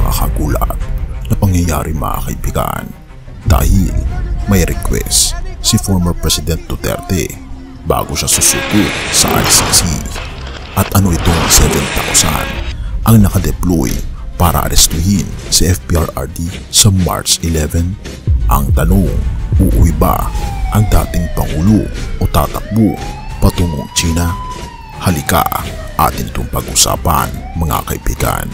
nakakagulat na pangyayari mga kaibigan dahil may request si former President Duterte bago siya susuko sa ICC. At ano itong 7,000 ang nakadeploy para arestuhin si FPRRD sa March 11? Ang tanong, uuwi ba ang dating Pangulo o tatakbo patungong China? Halika, atin itong pag-usapan mga kaibigan.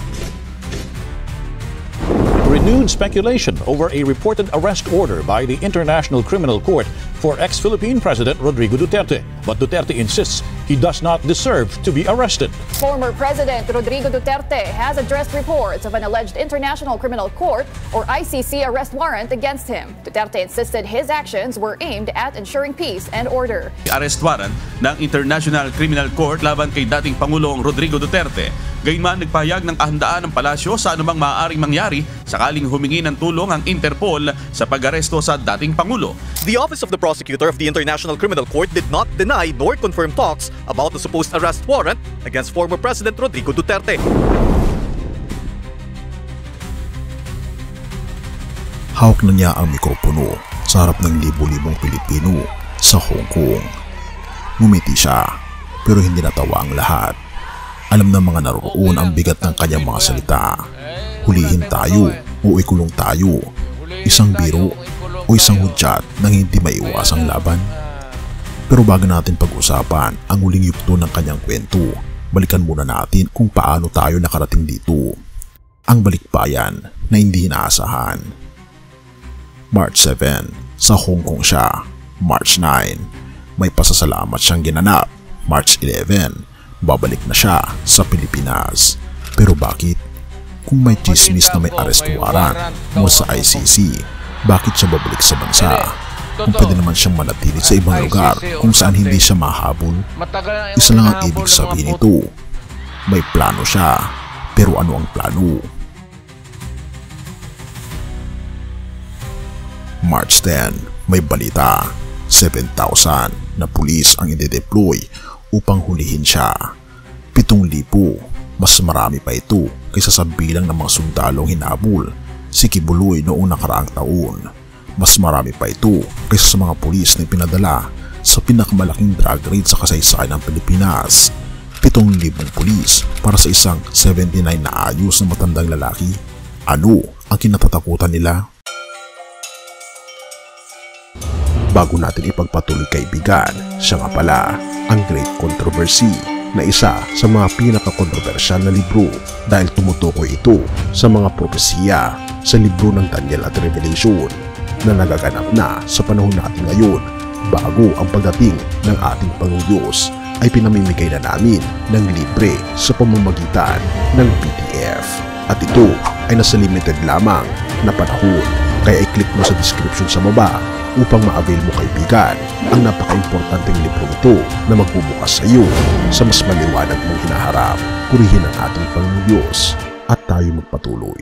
Renewed speculation over a reported arrest order by the International Criminal Court for ex-Philippine President Rodrigo Duterte. But Duterte insists he does not deserve to be arrested. Former President Rodrigo Duterte has addressed reports of an alleged International Criminal Court or ICC arrest warrant against him. Duterte insisted his actions were aimed at ensuring peace and order. Arrest warrant ng International Criminal Court laban kay dating Pangulong Rodrigo Duterte. Gayunman nagpahayag ng kahandaan ng palasyo sa anumang maaaring mangyari sakaling humingi ng tulong ang Interpol sa pag-aresto sa dating Pangulo. The Office of the Prosecutor of the International Criminal Court did not deny nor confirm talks about the supposed arrest warrant against former President Rodrigo Duterte. Hawak na niya ang mikropono sa harap ng libo-libong Pilipino sa Hong Kong. Ngumiti siya pero hindi natawa ang lahat. Alam ng mga naroroon ang bigat ng kanyang mga salita. Hulihin tayo o ikulong tayo. Isang biro o isang hudyat nang hindi maiwasang laban. Pero bago natin pag-usapan ang huling yugto ng kanyang kwento, balikan muna natin kung paano tayo nakarating dito. Ang balikbayan na hindi inaasahan. March 7, sa Hong Kong siya. March 9, may pasasalamat siyang ginanap. March 11, babalik na siya sa Pilipinas. Pero bakit? Kung may chismis na may arrest warrant mula sa ICC, bakit siya babalik sa bansa? Kung pwede naman siyang manatili sa ibang lugar kung saan hindi siya mahabol. Isa lang ang ibig sabihin nito. May plano siya. Pero ano ang plano? March 10, may balita. 7,000 na pulis ang i-deploy upang hulihin siya. 7,000, mas marami pa ito kaysa sa bilang ng mga sundalong hinabol si Kibuloy noong nakaraang taon. Mas marami pa ito kaysa sa mga pulis na pinadala sa pinakamalaking drug raid sa kasaysayan ng Pilipinas. 7,000 pulis para sa isang 79 na ayos na matandang lalaki. Ano ang kinatatakutan nila? Bago natin ipagpatuloy kaibigan, siya nga pala ang Great Controversy na isa sa mga pinaka-kontrobersyal na libro dahil tumutukoy ito sa mga propesiya sa libro ng Daniel at Revelation na nagaganap na sa panahon natin ngayon bago ang pagdating ng ating Panginoong Diyos ay pinamimigay na namin ng libre sa pamamagitan ng PDF. At ito ay nasa limited lamang na panahon kaya i-click mo sa description sa baba upang ma-avail mo kaibigan ang napaka-importanteng libro ito na magbubukas sa iyo sa mas maliwanag mong hinaharap. Purihin ang ating Panginoong Diyos at tayo magpatuloy.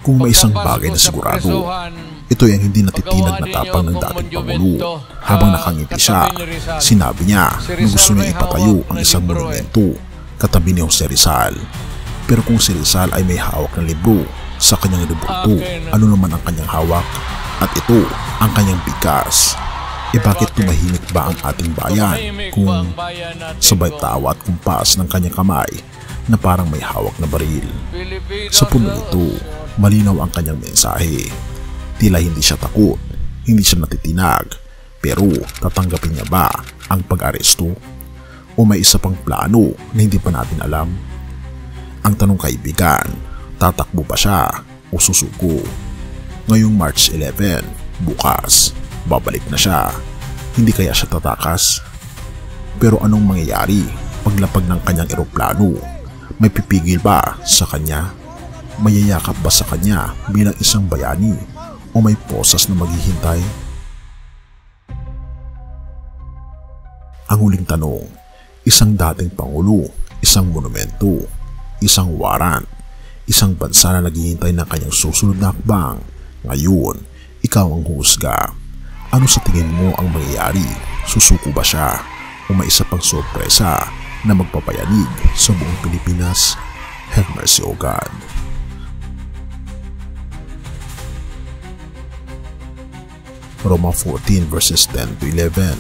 Kung may isang bagay na sigurado, ito ay ang hindi natitinag na tapang ng dating Pangulo. Habang nakangiti siya, sinabi niya na gusto niya ipatayo ang isang monumento katabi ni Jose Rizal. Pero kung si Rizal ay may hawak ng libro sa kanyang libro, ano naman ang kanyang hawak? At ito ang kanyang bigkas. E bakit tumahimik ba ang ating bayan kung sabay tawa at kumpas ng kanyang kamay na parang may hawak na baril? Sa puno ito, malinaw ang kanyang mensahe. Tila hindi siya takot, hindi siya natitinag, pero tatanggapin niya ba ang pag-aresto? O may isa pang plano na hindi pa natin alam? Ang tanong kaibigan, tatakbo ba siya o susuko? Ngayong March 11, bukas, babalik na siya. Hindi kaya siya tatakas? Pero anong mangyayari paglapag ng kanyang eroplano? May pipigil ba sa kanya? Mayayakap ba sa kanya bilang isang bayani? O may posas na maghihintay? Ang huling tanong, isang dating Pangulo, isang monumento, isang warrant, isang bansa na naghihintay ng kanyang susunod na hakbang. Ngayon, ikaw ang husga. Ano sa tingin mo ang mangyayari? Susuko ba siya? O may isa pang sorpresa na magpapayanig sa buong Pilipinas. Have mercy, O God. Roma 14 verses 10 to 11.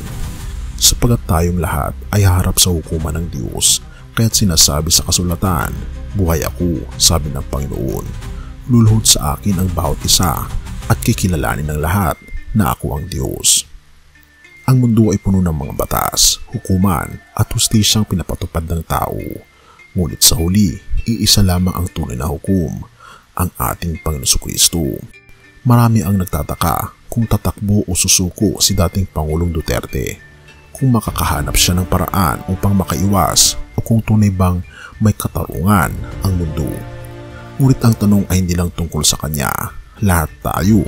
Sapagat tayong lahat ay haharap sa hukuman ng Diyos, kaya't sinasabi sa kasulatan, buhay ako, sabi ng Panginoon. Luluhod sa akin ang bawat isa at kikilalanin ng lahat na ako ang Diyos. Ang mundo ay puno ng mga batas, hukuman at hustisyang pinapatupad ng tao. Ngunit sa huli, iisa lamang ang tunay na hukom, ang ating Panginoon Jesucristo. Marami ang nagtataka kung tatakbo o susuko si dating Pangulong Duterte, kung makakahanap siya ng paraan upang makaiwas o kung tunay bang may katarungan ang mundo. Ngunit ang tanong ay hindi lang tungkol sa kanya. Lahat tayo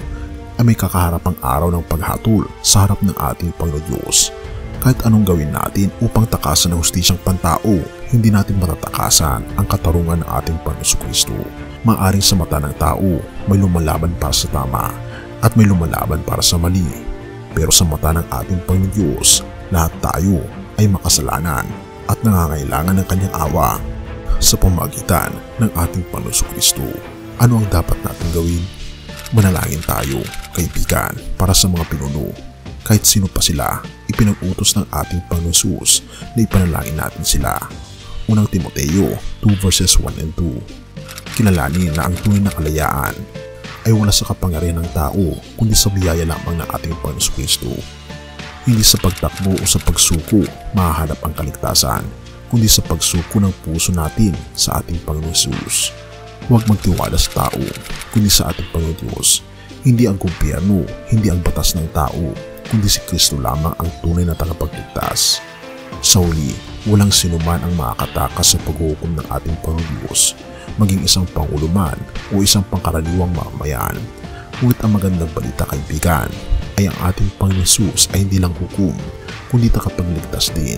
ay may kakaharapang araw ng paghatol sa harap ng ating Panginoon Diyos. Kahit anong gawin natin upang takasan ang hustisyang pantao, hindi natin matatakasan ang katarungan ng ating Panginoon Jesucristo. Maaring sa mata ng tao may lumalaban para sa tama at may lumalaban para sa mali. Pero sa mata ng ating Panginoon Diyos, lahat tayo ay makasalanan at nangangailangan ng kanyang awa. Sa pamagitan ng ating Panginoon Jesucristo, ano ang dapat natin gawin? Manalangin tayo, kaibigan, para sa mga pinuno. Kahit sino pa sila, ipinag-utos ng ating Panginoon Jesus na ipanalangin natin sila. Unang Timoteo 2 verses 1 and 2. Kilalanin na ang tunay na kalayaan ay wala sa kapangyarihan ng tao kundi sa biyaya lamang ng ating Panginoon Jesucristo. Hindi sa pagtakbo o sa pagsuko mahahanap ang kaligtasan, kundi sa pagsuko ng puso natin sa ating Panginoon Jesus. Huwag magtiwala sa tao, kundi sa ating Panginoon Diyos. Hindi ang gobyerno, hindi ang batas ng tao, kundi si Kristo lamang ang tunay na tagapagligtas. Sa huli, walang sinuman ang makakatakas sa paghuhukom ng ating Panginoon Diyos, maging isang pangulo man o isang pangkaraniwang mamamayan. Ngunit ang magandang balita, kaibigan, ay ang ating Panginoon Jesus ay hindi lang hukom, kundi tagapagligtas din.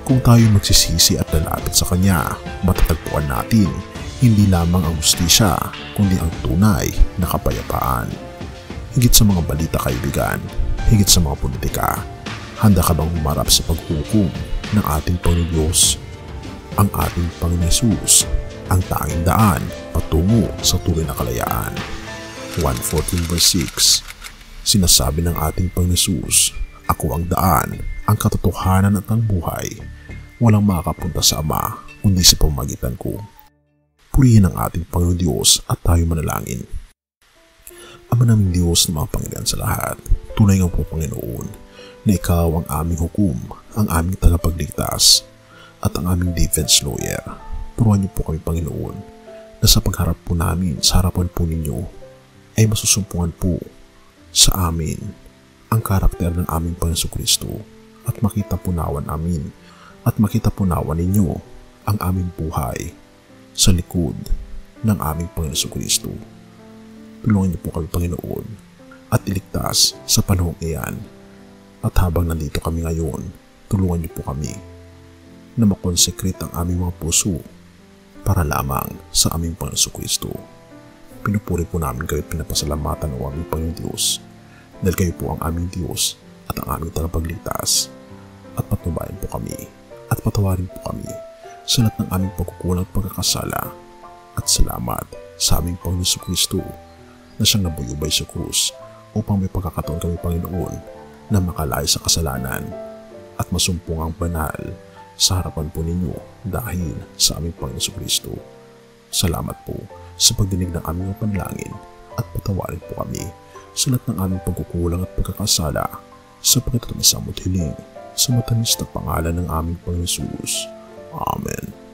Kung tayo magsisisi at lalapit sa Kanya, matatagpuan natin hindi lamang ang hustisya, kundi ang tunay na kapayapaan. Higit sa mga balita, kaibigan, higit sa mga politika, handa ka bang humarap sa paghukom ng ating Panginoon Diyos? Ang ating Panginoon Jesus, ang tanging daan patungo sa tunay na kalayaan. 1:14 verse 6. Sinasabi ng ating Panginoon Jesus, ako ang daan, ang katotohanan at ang buhay. Walang makakapunta sa Ama kundi sa pamamagitan ko. Purihin ang ating Panginoon Diyos at tayo manalangin. Ama naming Diyos na makapangyarihan sa lahat, tunay nga po, Panginoon, na Ikaw ang aming hukom, ang aming tagapagligtas, at ang aming defense lawyer. Turuan niyo po kami, Panginoon, na sa pagharap po namin sa harapan po ninyo, ay masusumpungan po sa amin ang karakter ng aming Panginoon Jesucristo at makita po nawan namin at makita po nawan ninyo ang aming buhay sa likod ng aming Panginoon Jesucristo. Tulungan niyo po kami, Panginoon, at iligtas sa panahong iyan. At habang nandito kami ngayon, tulungan niyo po kami na makonsecrate ang aming mga puso para lamang sa aming Panginoon Jesucristo. Pinupuri po namin kayo at pinapasalamatan ng aming Panginoon Diyos dahil kayo po ang aming Diyos at ang aming tagapagligtas. At patnubayan po kami at patawarin po kami sa lahat ng aming pagkukulang at pagkakasala. At salamat sa aming Panginoon Jesucristo na siyang nabuyubay sa krus upang may pagkakataon kami, Panginoon, na makalaya sa kasalanan at masumpong ang banal sa harapan po ninyo dahil sa aming Panginoon Jesucristo. Salamat po sa pagdinig ng aming mga panalangin at patawarin po kami sa lahat ng aming pagkukulang at pagkakasala sa pagkatatamis sa hiling sa matamis na pangalan ng aming Panginoon Jesus. Amen.